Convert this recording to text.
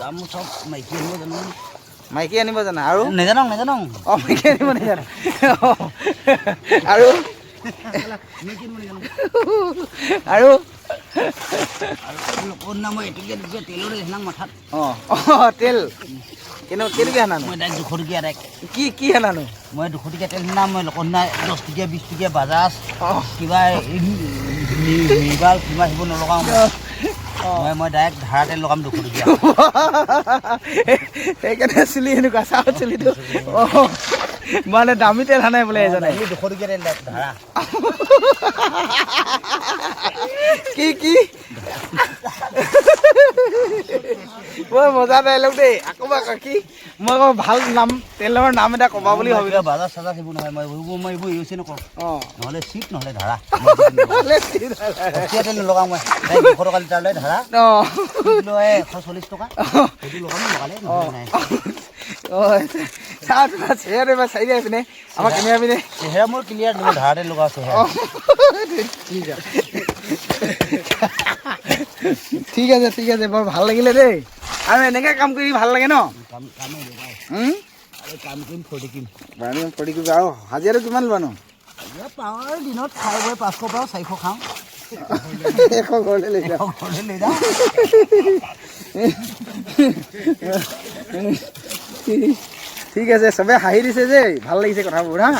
কাম সব মাইকী আনিব জানো মাইকী আনিব জানা আৰু নাজানো অঁ মাইকী আনিব নাজানো আৰু আৰু মই এইটোকে তেলৰ সেনাক মাথাত অঁ তেল কেনেকৈ আনানো মই ডাইৰেক্ট 200 টকীয়া কি আনানো মই 200 টকীয়া তেল সিনাম মই লোকনা 10 টকীয়া 20 টকীয়া বাজাজ কিবা নিবাল কিবা সেইবোৰ নলগাওঁ মই ডাইৰেক্ট ধাৰা তেল লগাম 200 টকীয়া সেইকাৰণে চুলি এনেকুৱা চাওঁ চুলিটো অঁ মানে দামী তেল সানাই বোলে এজনে 200 টকীয়া তেল ধাৰা কি বৰ মজা ডাইলগ দেই আকৌ কি মই আকৌ ভাল নাম তেলৰ নাম এটা ক'বা বুলি ভাবিলোঁ বাজাজ চাজাজ সেইবোৰ নহয় মই এইবোৰ ইউজ নকৰোঁ অঁ নহ'লে চিপ নহ'লে ধাৰা তেল নলগাওঁ মই 200 টকা লিটাৰ লৈ ধাৰা অঁ 140 টকা সেইটো লগাম লগালে নহয় চাওঁ তোমাৰ চেহেৰাটো এবাৰ চাই দিয়া পিনে আমাৰ কেমেৰা পিনে চেহেৰা মোৰ ক্লিয়াৰ তুমি ধাৰা তেল লগাওঁ চেহেৰা ঠিক আছে বৰ ভাল লাগিলে দেই আৰু এনেকৈ কাম কৰি ভাল লাগে ন কাম কৰিম ফৰ্টি কৰিম আৰু হাজিৰাটো কিমান লোৱানো পাওঁ দিনত খাই বৈ 500 পাওঁ 400 খাওঁ 100 ঘৰলৈ লৈ যাওঁ ঠিক আছে চবে হাঁহি দিছে যে ভাল লাগিছে কথাবোৰ হা